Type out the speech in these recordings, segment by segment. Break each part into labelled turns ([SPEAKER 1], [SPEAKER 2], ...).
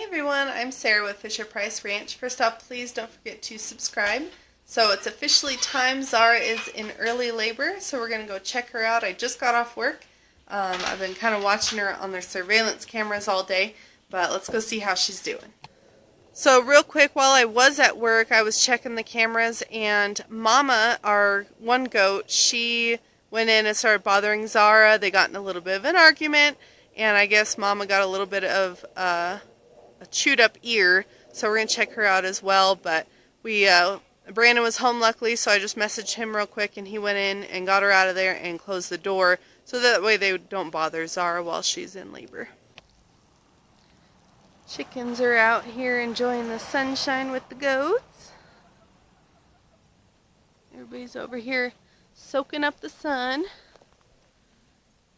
[SPEAKER 1] everyone, I'm Sarah with Fisher Price Ranch. First off, please don't forget to subscribe. So it's officially time. Zara is in early labor, so we're going to go check her out. I just got off work. I've been kind of watching her on their surveillance cameras all day, but let's go see how she's doing. So real quick, while I was at work, I was checking the cameras, and Mama, our one goat, she went in and started bothering Zara. They got in a little bit of an argument, and I guess Mama got a little bit of a chewed up ear, so we're going to check her out as well. But Brandon was home luckily, so I just messaged him real quick, and he went in and got her out of there and closed the door, so that way they don't bother Zara while she's in labor. Chickens are out here enjoying the sunshine with the goats. Everybody's over here soaking up the sun.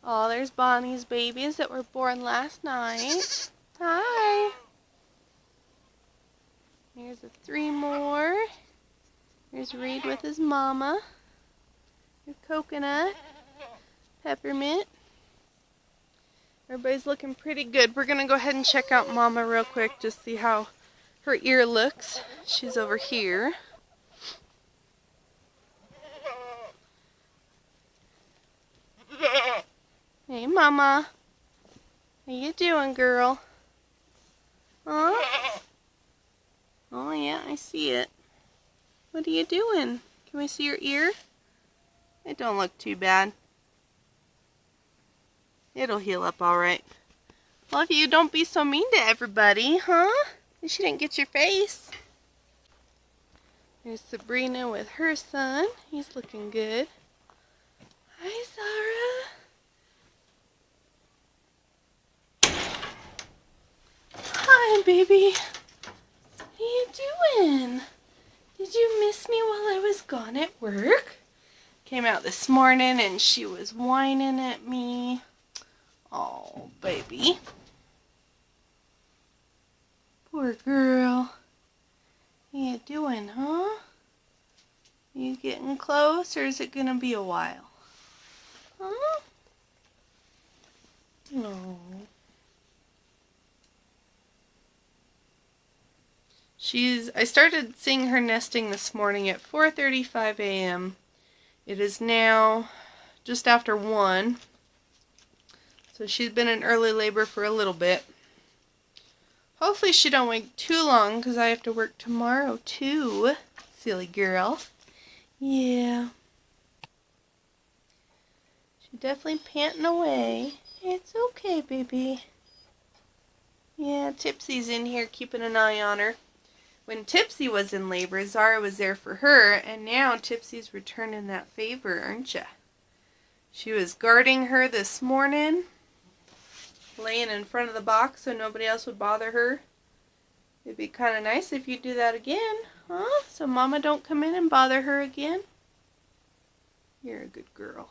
[SPEAKER 1] Oh, there's Bonnie's babies that were born last night. Hi. Here's the 3 more. Here's Reed with his mama. Here's Coconut. Peppermint. Everybody's looking pretty good. We're going to go ahead and check out Mama real quick, just see how her ear looks. She's over here. Hey, Mama. How you doing, girl? Huh? Oh, yeah, I see it. What are you doing? Can we see your ear? It don't look too bad. It'll heal up all right. Well, if you don't be so mean to everybody, huh? She didn't get your face. There's Sabrina with her son. He's looking good. Hi, Zara. Hi, baby. What are you doing? Did you miss me while I was gone at work? Came out this morning and she was whining at me. Oh, baby. Poor girl. What are you doing, huh? You getting close, or is it gonna be a while? Huh? No. I started seeing her nesting this morning at 4:35 a.m. It is now just after 1. So she's been in early labor for a little bit. Hopefully she don't wait too long, because I have to work tomorrow too. Silly girl. Yeah. She's definitely panting away. It's okay, baby. Yeah, Tipsy's in here keeping an eye on her. When Tipsy was in labor, Zara was there for her, and now Tipsy's returning that favor, aren't ya? She was guarding her this morning, laying in front of the box so nobody else would bother her. It'd be kind of nice if you do that again, huh? So Mama don't come in and bother her again. You're a good girl.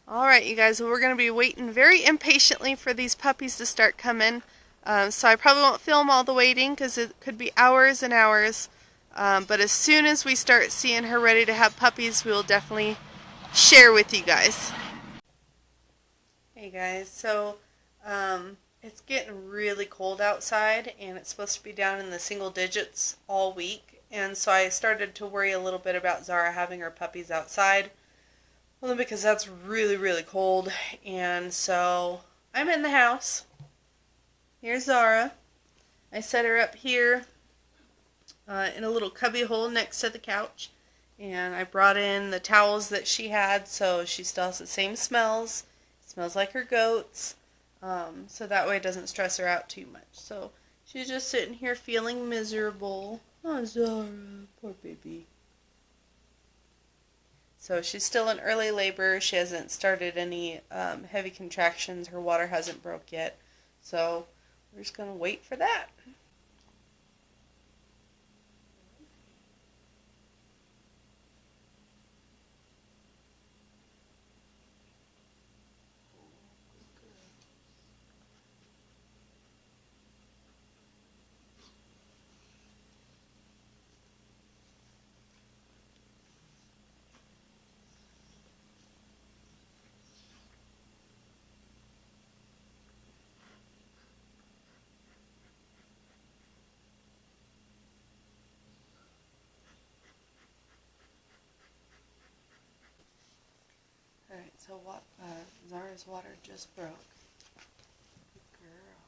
[SPEAKER 1] Alright, you guys, well, we're going to be waiting very impatiently for these puppies to start coming. So I probably won't film all the waiting because it could be hours and hours. But as soon as we start seeing her ready to have puppies, we will definitely share with you guys. Hey guys, so it's getting really cold outside, and it's supposed to be down in the single digits all week. And so I started to worry a little bit about Zara having her puppies outside. Well, because that's really, really cold. And so I'm in the house. Here's Zara. I set her up here in a little cubby hole next to the couch. And I brought in the towels that she had, so she still has the same smells. It smells like her goats. So that way it doesn't stress her out too much. So she's just sitting here feeling miserable. Oh, Zara, poor baby. So she's still in early labor. She hasn't started any heavy contractions. Her water hasn't broke yet. So we're just going to wait for that. So what? Zara's water just broke. Good girl.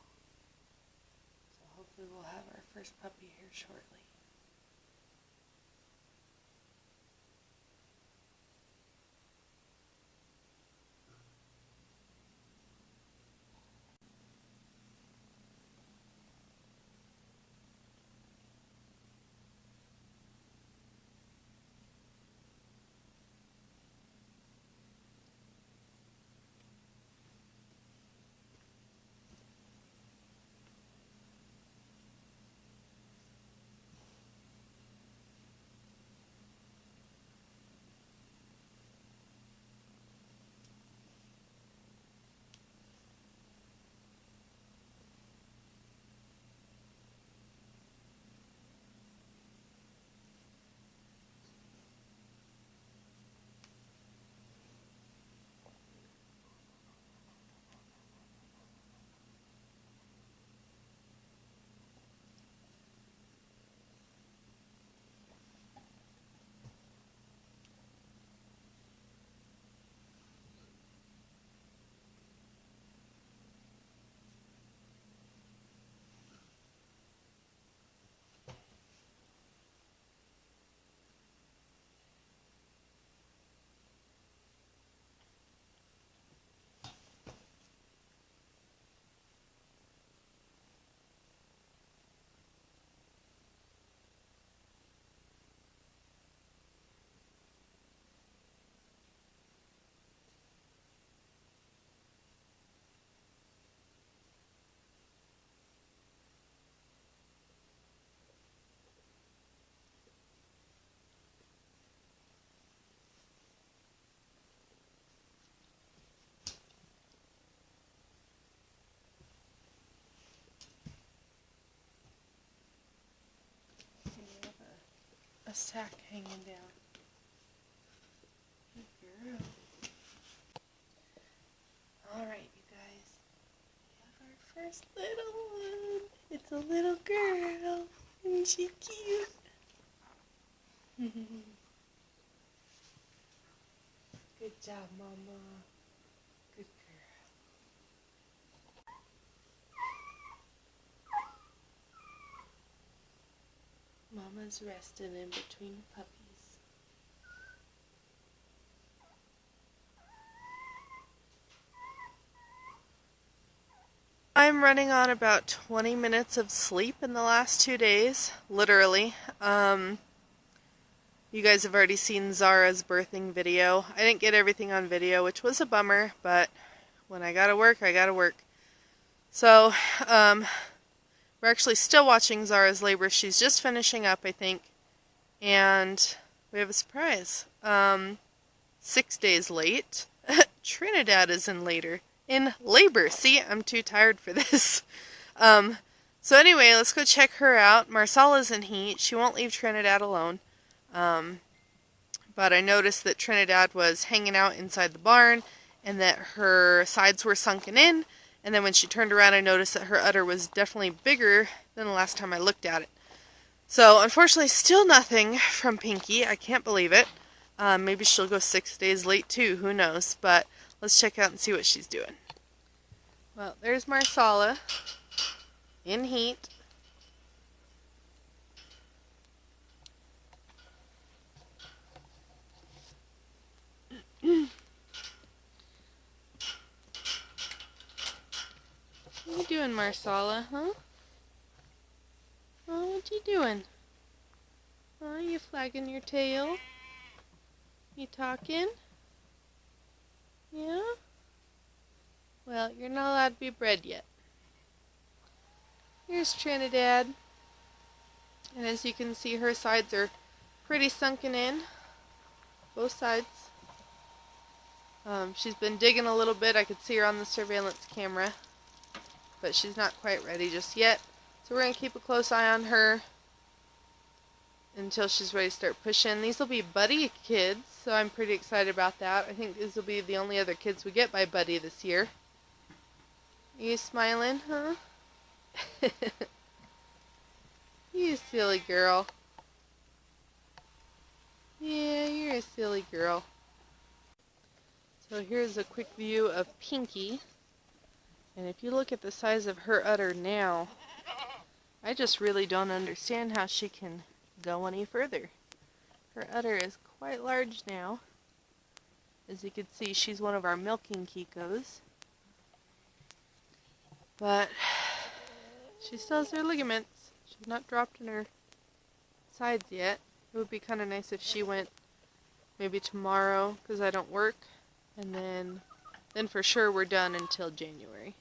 [SPEAKER 1] So hopefully we'll have our first puppy here shortly. A sack hanging down. Good girl. Alright, you guys. We have our first little one. It's a little girl. Isn't she cute? Good job, Mama. Good girl. Mama's resting in between puppies. I'm running on about 20 minutes of sleep in the last 2 days, literally. You guys have already seen Zara's birthing video. I didn't get everything on video, which was a bummer, but when I gotta work, I gotta work. So, we're actually still watching Zara's labor. She's just finishing up, I think. And we have a surprise. 6 days late, Trinidad is in labor. See, I'm too tired for this. So anyway, let's go check her out. Marsala's in heat. She won't leave Trinidad alone. But I noticed that Trinidad was hanging out inside the barn and that her sides were sunken in. And then when she turned around, I noticed that her udder was definitely bigger than the last time I looked at it. So unfortunately, still nothing from Pinky. I can't believe it. Maybe she'll go 6 days late too. Who knows? But let's check out and see what she's doing. Well, there's Marsala in heat. What you doing, Marsala, huh? Oh, what you doing? Oh, you flagging your tail? You talking? Yeah? Well, you're not allowed to be bred yet. Here's Trinidad. And as you can see, her sides are pretty sunken in. Both sides. She's been digging a little bit. I could see her on the surveillance camera. But she's not quite ready just yet. So we're going to keep a close eye on her until she's ready to start pushing. These will be Buddy kids, so I'm pretty excited about that. I think these will be the only other kids we get by Buddy this year. Are you smiling, huh? You silly girl. Yeah, you're a silly girl. So here's a quick view of Pinky. And if you look at the size of her udder now, I just really don't understand how she can go any further. Her udder is quite large now. As you can see, she's one of our milking Kikos. But she still has her ligaments. She's not dropped in her sides yet. It would be kind of nice if she went maybe tomorrow, because I don't work. And then for sure we're done until January.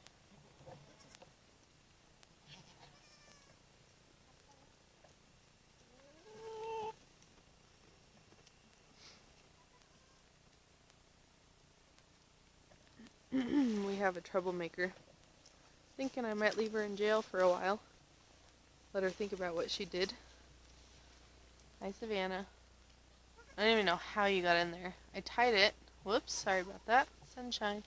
[SPEAKER 1] We have a troublemaker. Thinking I might leave her in jail for a while. Let her think about what she did. Hi, Savannah. I don't even know how you got in there. I tied it. Whoops, sorry about that. Sunshine.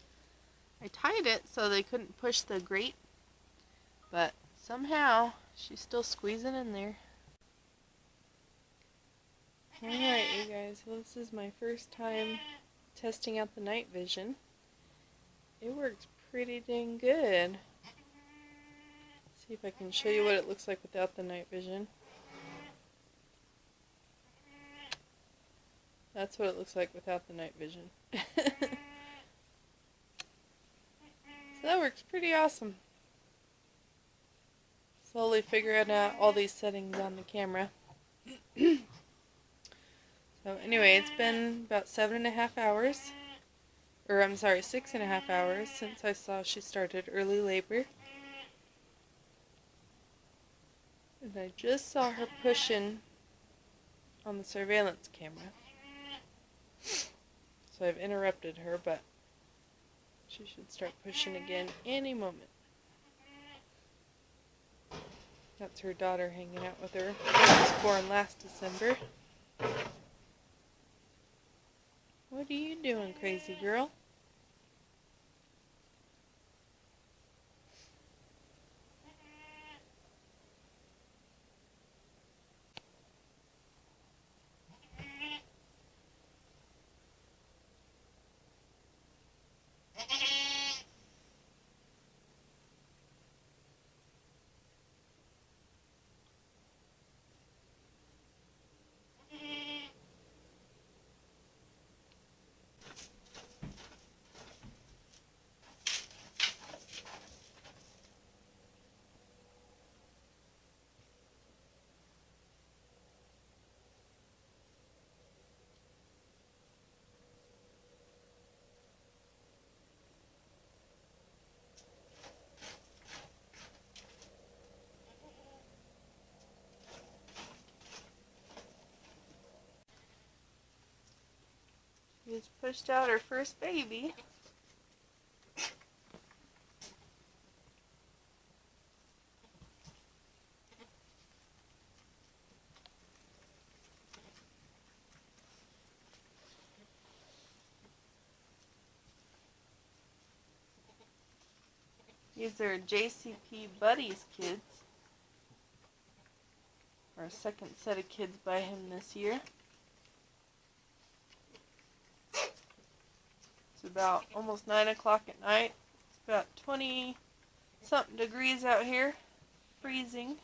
[SPEAKER 1] I tied it so they couldn't push the grate. But somehow, she's still squeezing in there. Alright, you guys. Well, this is my first time testing out the night vision. It works pretty dang good. See if I can show you what it looks like without the night vision. That's what it looks like without the night vision. So that works pretty awesome. Slowly figuring out all these settings on the camera. So anyway, it's been about 7.5 hours. Or I'm sorry, 6.5 hours since I saw she started early labor. And I just saw her pushing on the surveillance camera. So I've interrupted her, but she should start pushing again any moment. That's her daughter hanging out with her. She was born last December. What are you doing, crazy girl? She's pushed out her first baby. These are JCP Buddies kids. Our second set of kids by him this year. It's about almost 9 o'clock at night. It's about 20-something degrees out here. Freezing.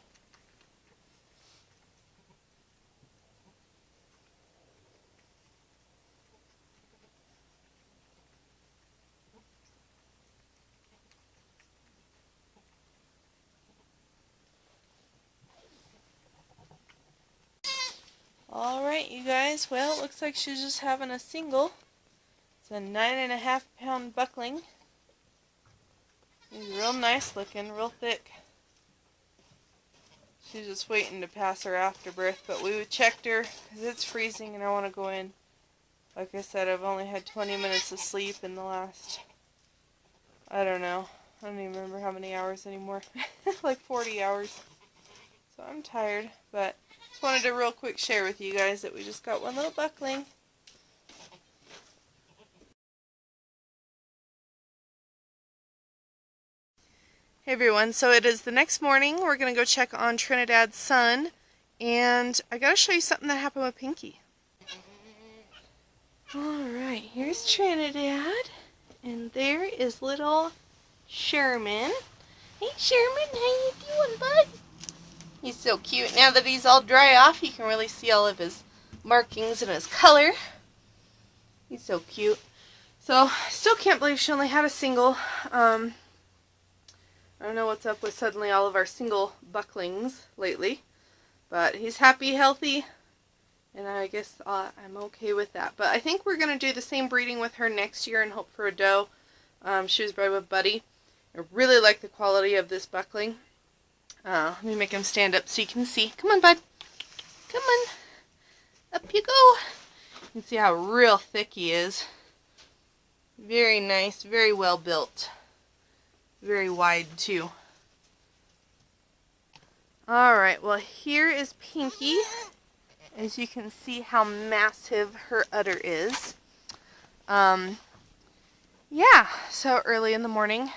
[SPEAKER 1] Alright, you guys. Well, it looks like she's just having a single. It's a 9.5-pound buckling. He's real nice looking, real thick. She's just waiting to pass her afterbirth, but we checked her because it's freezing and I want to go in. Like I said, I've only had 20 minutes of sleep in the last, I don't know. I don't even remember how many hours anymore. Like 40 hours. So I'm tired, but just wanted to real quick share with you guys that we just got one little buckling. Hey everyone, so it is the next morning. We're going to go check on Trinidad's son, and I got to show you something that happened with Pinky. Alright, here's Trinidad. And there is little Sherman. Hey Sherman, how you doing, bud? He's so cute. Now that he's all dry off, you can really see all of his markings and his color. He's so cute. So, I still can't believe she only had a single. I don't know what's up with suddenly all of our single bucklings lately. But he's happy, healthy, and I guess I'm okay with that. But I think we're going to do the same breeding with her next year and hope for a doe. She was bred with Buddy. I really like the quality of this buckling. Let me make him stand up so you can see. Come on, bud. Come on. Up you go. You can see how real thick he is. Very nice, very well built. Very wide, too. Alright, well, here is Pinky. As you can see how massive her udder is. Yeah, so early in the morning,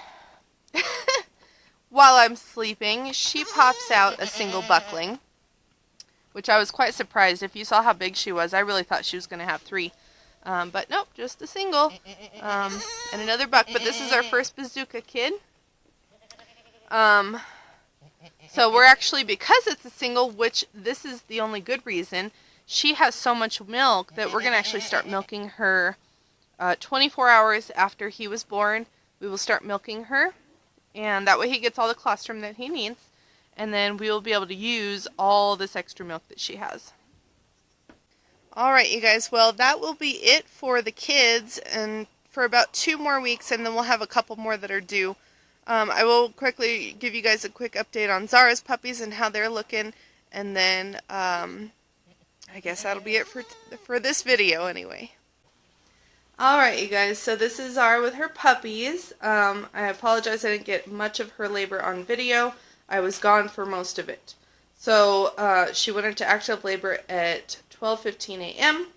[SPEAKER 1] while I'm sleeping, she pops out a single buckling, which I was quite surprised. If you saw how big she was, I really thought she was going to have 3. But nope, just a single. And another buck, but this is our first bazooka kid. So we're actually, because it's a single, which this is the only good reason, she has so much milk that we're going to actually start milking her 24 hours after he was born. We will start milking her, and that way he gets all the colostrum that he needs, and then we will be able to use all this extra milk that she has. Alright, you guys, well, that will be it for the kids, and for about 2 more weeks, and then we'll have a couple more that are due. I will quickly give you guys a quick update on Zara's puppies and how they're looking, and then I guess that'll be it for this video anyway. Alright, you guys, so this is Zara with her puppies. I apologize I didn't get much of her labor on video. I was gone for most of it. So she went into active labor at 12:15 a.m.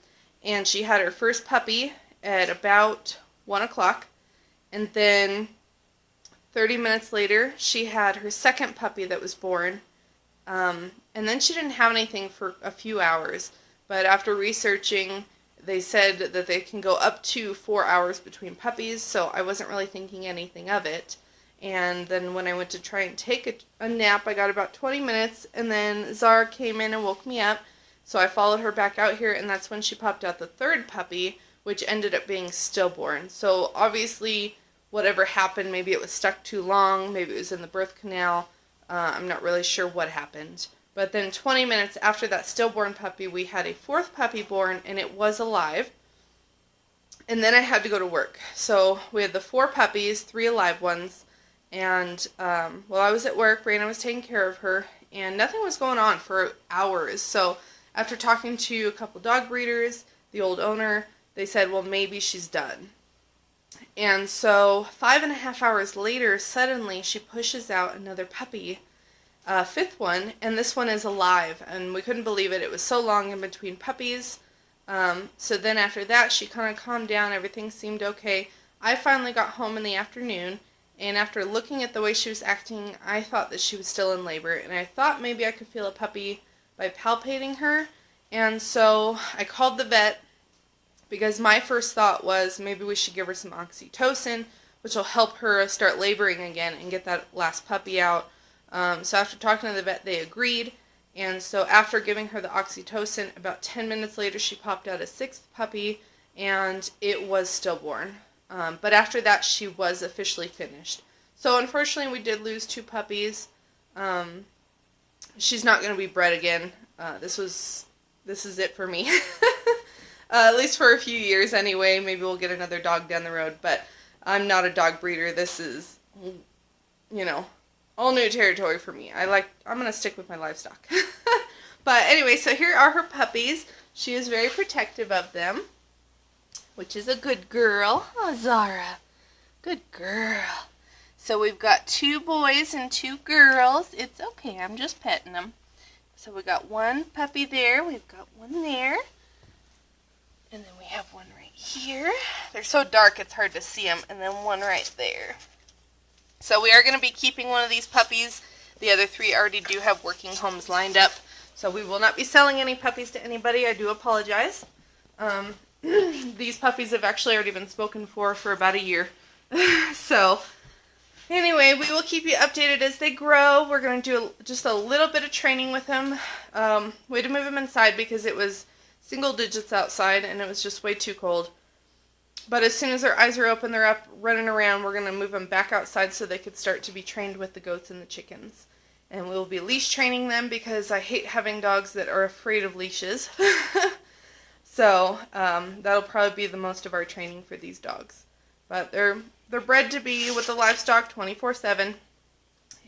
[SPEAKER 1] and she had her first puppy at about 1 o'clock, and then 30 minutes later, she had her second puppy that was born, and then she didn't have anything for a few hours, but after researching, they said that they can go up to 4 hours between puppies, so I wasn't really thinking anything of it. And then when I went to try and take a nap, I got about 20 minutes, and then Zara came in and woke me up, so I followed her back out here, and that's when she popped out the third puppy, which ended up being stillborn. So obviously, whatever happened, maybe it was stuck too long, maybe it was in the birth canal, I'm not really sure what happened. But then 20 minutes after that stillborn puppy, we had a fourth puppy born, and it was alive. And then I had to go to work. So we had the 4 puppies, 3 alive ones, and while I was at work, Brianna was taking care of her, and nothing was going on for hours. So after talking to a couple dog breeders, the old owner, they said, well, maybe she's done. And so 5.5 hours later, suddenly she pushes out another puppy, 5th one, and this one is alive, and we couldn't believe it. It was so long in between puppies. So then after that, she kind of calmed down. Everything seemed okay. I finally got home in the afternoon, and after looking at the way she was acting, I thought that she was still in labor, and I thought maybe I could feel a puppy by palpating her. And so I called the vet, because my first thought was maybe we should give her some oxytocin, which will help her start laboring again and get that last puppy out. So after talking to the vet, they agreed. And so after giving her the oxytocin, about 10 minutes later, she popped out a 6th puppy, and it was stillborn. But after that, she was officially finished. So unfortunately, we did lose 2 puppies. She's not going to be bred again. This is it for me. At least for a few years anyway. Maybe we'll get another dog down the road, but I'm not a dog breeder. This is, all new territory for me. I'm going to stick with my livestock. But anyway, so here are her puppies. She is very protective of them, which is a good girl. Oh, Zara. Good girl. So we've got 2 boys and 2 girls. It's okay. I'm just petting them. So we got 1 puppy there. We've got 1 there. And then we have 1 right here. They're so dark it's hard to see them. And then 1 right there. So we are going to be keeping 1 of these puppies. The other 3 already do have working homes lined up. So we will not be selling any puppies to anybody. I do apologize. these puppies have actually already been spoken for about a year. So anyway, we will keep you updated as they grow. We're going to do just a little bit of training with them. We had to move them inside because it was single digits outside and it was just way too cold. But as soon as their eyes are open, they're up running around, we're going to move them back outside so they could start to be trained with the goats and the chickens. And we will be leash training them because I hate having dogs that are afraid of leashes. So that'll probably be the most of our training for these dogs. But they're bred to be with the livestock 24/7,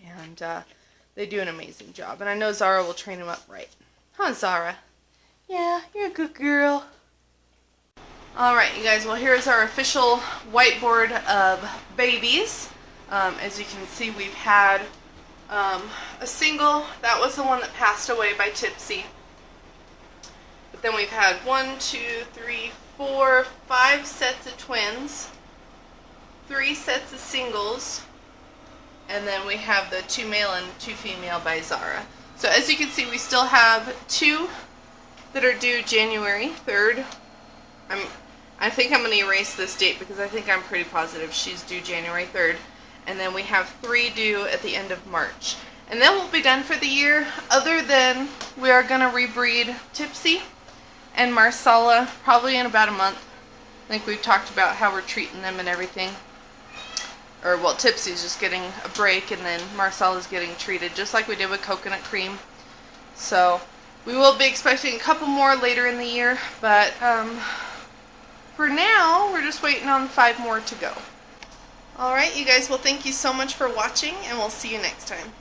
[SPEAKER 1] and they do an amazing job. And I know Zara will train them up right. Huh, Zara? Yeah, you're a good girl. Alright, you guys, well, here's our official whiteboard of babies. As you can see, we've had a single. That was the one that passed away by Tipsy. But then we've had 1, 2, 3, 4, 5 sets of twins, 3 sets of singles, and then we have the 2 male and 2 female by Zara. So as you can see, we still have 2 that are due January 3rd. I think I'm going to erase this date because I think I'm pretty positive she's due January 3rd. And then we have 3 due at the end of March. And then we'll be done for the year, other than we are going to rebreed Tipsy and Marsala probably in about a month. I think we've talked about how we're treating them and everything. Or, well, Tipsy's just getting a break, and then Marsala's getting treated, just like we did with Coconut Cream. So, we will be expecting a couple more later in the year, but for now, we're just waiting on 5 more to go. Alright, you guys, well, thank you so much for watching, and we'll see you next time.